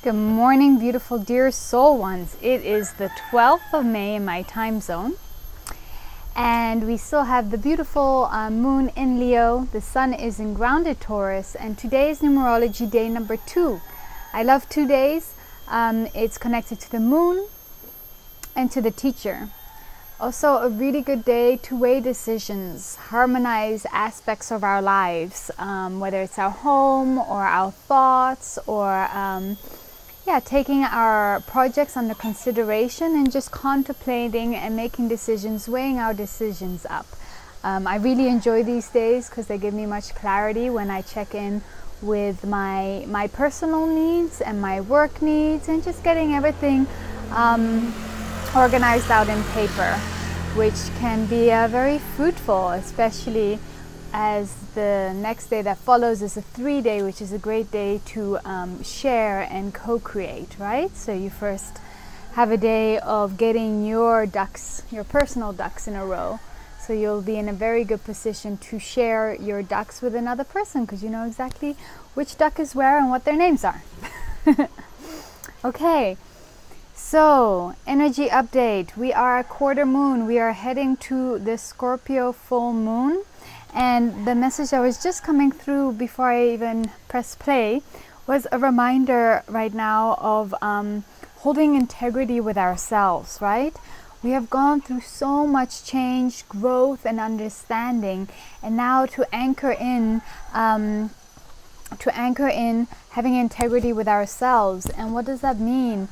Good morning, beautiful dear soul ones. It is the 12th of May in my time zone, and we still have the beautiful moon in Leo. The sun is in grounded Taurus, and today is numerology day number 2. I love 2 days. It's connected to the moon and to the teacher. Also a really good day to weigh decisions, harmonize aspects of our lives, whether it's our home or our thoughts or taking our projects under consideration and just contemplating and making decisions, weighing our decisions up. I really enjoy these days because they give me much clarity when I check in with my personal needs and my work needs and just getting everything organized out in paper, which can be very fruitful, especially as the next day that follows is a 3-day, which is a great day to share and co-create, right? So you first have a day of getting your personal ducks in a row. So you'll be in a very good position to share your ducks with another person because you know exactly which duck is where and what their names are. Okay, so energy update. We are a quarter moon. We are heading to the Scorpio full moon. And the message that was just coming through before I even press play was a reminder right now of holding integrity with ourselves, right? We have gone through so much change, growth, and understanding, and now to anchor in having integrity with ourselves. And what does that mean?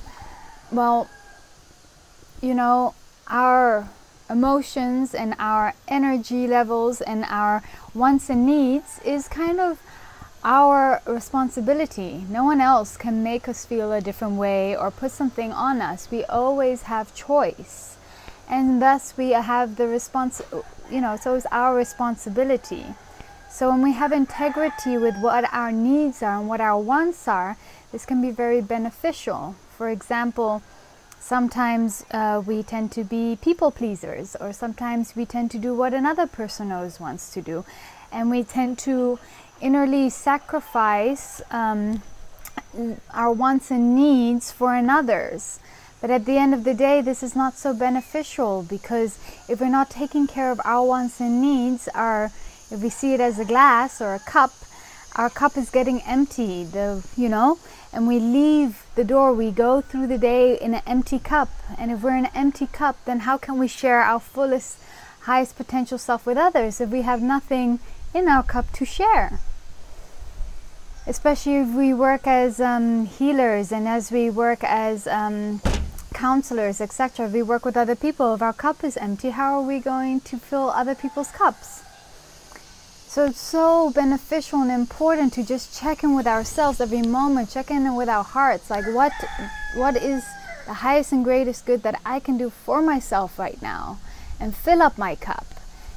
Well, you know, our emotions and our energy levels and our wants and needs is kind of our responsibility. No one else can make us feel a different way or put something on us. We always have choice, and thus we have the so it's our responsibility. So when we have integrity with what our needs are and what our wants are, this can be very beneficial. For example, sometimes we tend to be people pleasers, or sometimes we tend to do what another person always wants to do, and we tend to innerly sacrifice our wants and needs for another's. But at the end of the day, this is not so beneficial, because if we're not taking care of our wants and needs, if we see it as a glass or a cup, our cup is getting empty, and we leave the door, we go through the day in an empty cup. And if we're in an empty cup, then how can we share our fullest, highest potential self with others if we have nothing in our cup to share? Especially if we work as healers and as we work as counselors, etc. If we work with other people, if our cup is empty, how are we going to fill other people's cups? So it's so beneficial and important to just check in with ourselves every moment, check in with our hearts. Like what is the highest and greatest good that I can do for myself right now? And fill up my cup.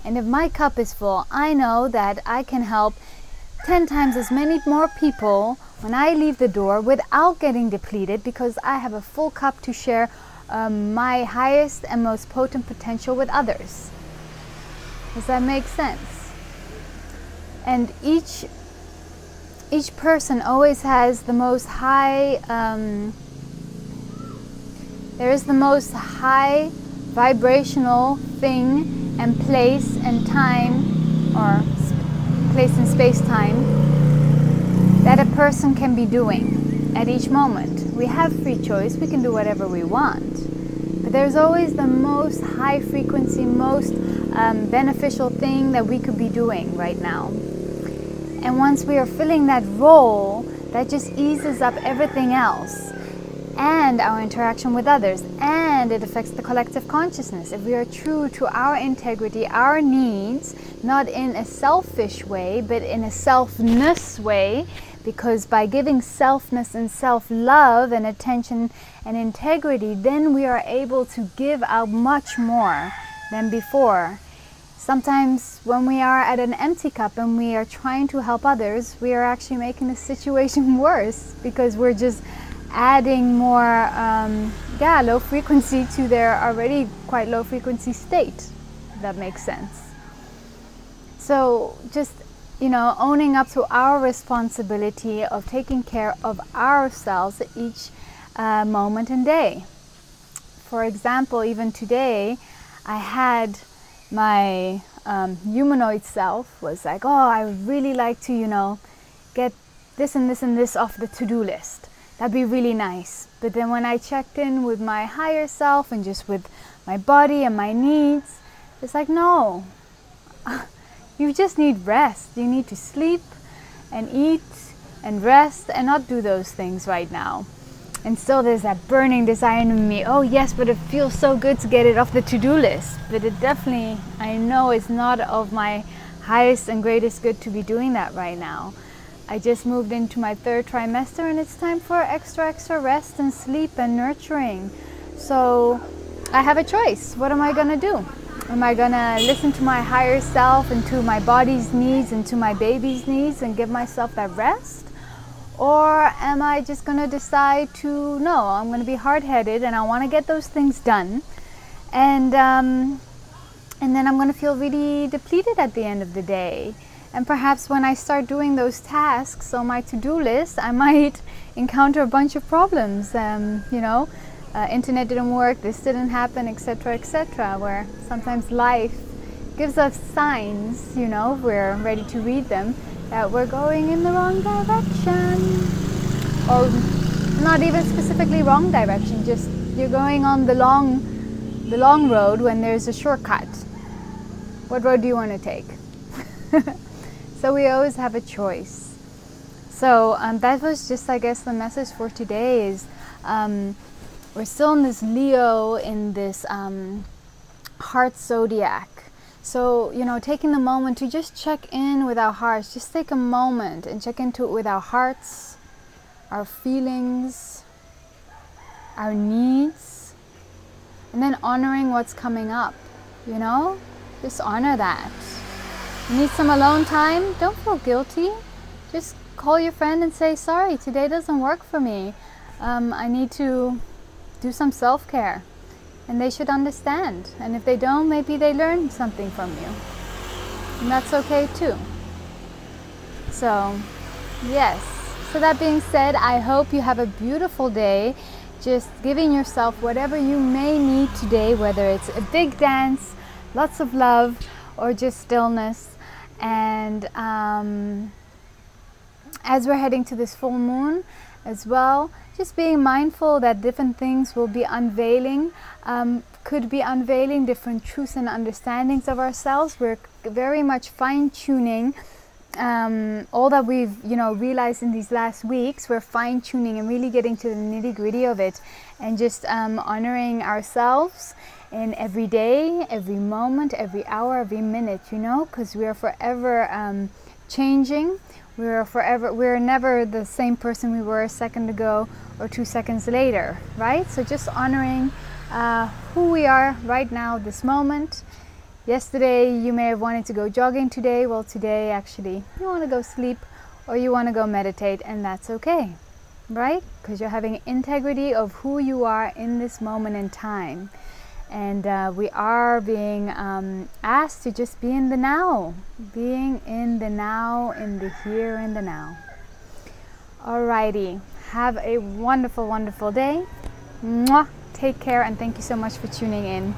And if my cup is full, I know that I can help 10 times as many more people when I leave the door without getting depleted, because I have a full cup to share my highest and most potent potential with others. Does that make sense? And each person always has the most high, there is the most high vibrational thing and place and time, or place and space-time, that a person can be doing at each moment. We have free choice, we can do whatever we want. But there's always the most high frequency, most beneficial thing that we could be doing right now. And once we are filling that role, that just eases up everything else and our interaction with others, and it affects the collective consciousness. If we are true to our integrity, our needs, not in a selfish way, but in a self-ness way, because by giving selfness and self-love and attention and integrity, then we are able to give out much more than before. Sometimes when we are at an empty cup and we are trying to help others, we are actually making the situation worse, because we're just adding more low frequency to their already quite low frequency state, if that makes sense. So just owning up to our responsibility of taking care of ourselves each moment and day. For example, even today, I had my humanoid self was like, oh, I would really like to, get this and this and this off the to-do list. That'd be really nice. But then when I checked in with my higher self and just with my body and my needs, it's like, no, you just need rest. You need to sleep and eat and rest and not do those things right now. And still there's that burning desire in me, oh yes, but it feels so good to get it off the to-do list. But it definitely, I know it's not of my highest and greatest good to be doing that right now. I just moved into my 3rd trimester and it's time for extra rest and sleep and nurturing. So I have a choice. What am I going to do? Am I going to listen to my higher self and to my body's needs and to my baby's needs and give myself that rest? Or am I just going to decide to, no, I'm going to be hard-headed and I want to get those things done. And then I'm going to feel really depleted at the end of the day. And perhaps when I start doing those tasks on my to-do list, I might encounter a bunch of problems. Internet didn't work, this didn't happen, etc., where sometimes life gives us signs, we're ready to read them, that we're going in the wrong direction. Or not even specifically wrong direction, just you're going on the long road when there's a shortcut. What road do you want to take? So we always have a choice. So that was just, I guess, the message for today is we're still in this Leo, in this heart zodiac. So, taking the moment to just check in with our hearts, just take a moment and check into it with our hearts, our feelings, our needs, and then honoring what's coming up, just honor that. You need some alone time? Don't feel guilty. Just call your friend and say, sorry, today doesn't work for me. I need to do some self-care. And they should understand. And if they don't, maybe they learn something from you. And that's okay too. So, yes. So that being said, I hope you have a beautiful day. Just giving yourself whatever you may need today, whether it's a big dance, lots of love, or just stillness. And as we're heading to this full moon as well, just being mindful that different things will be unveiling, could be unveiling different truths and understandings of ourselves. We're very much fine-tuning all that we've realized in these last weeks. We're fine-tuning and really getting to the nitty-gritty of it, and just honoring ourselves in every day, every moment, every hour, every minute, because we are forever changing. We're never the same person we were a second ago or 2 seconds later, right? So just honoring who we are right now, this moment. Yesterday you may have wanted to go jogging today. Well, today actually you want to go sleep or you want to go meditate, and that's okay, right? Because you're having integrity of who you are in this moment in time. And we are being asked to just be in the now, being in the now, in the here and the now. Alrighty, have a wonderful, wonderful day. Mwah. Take care, and thank you so much for tuning in.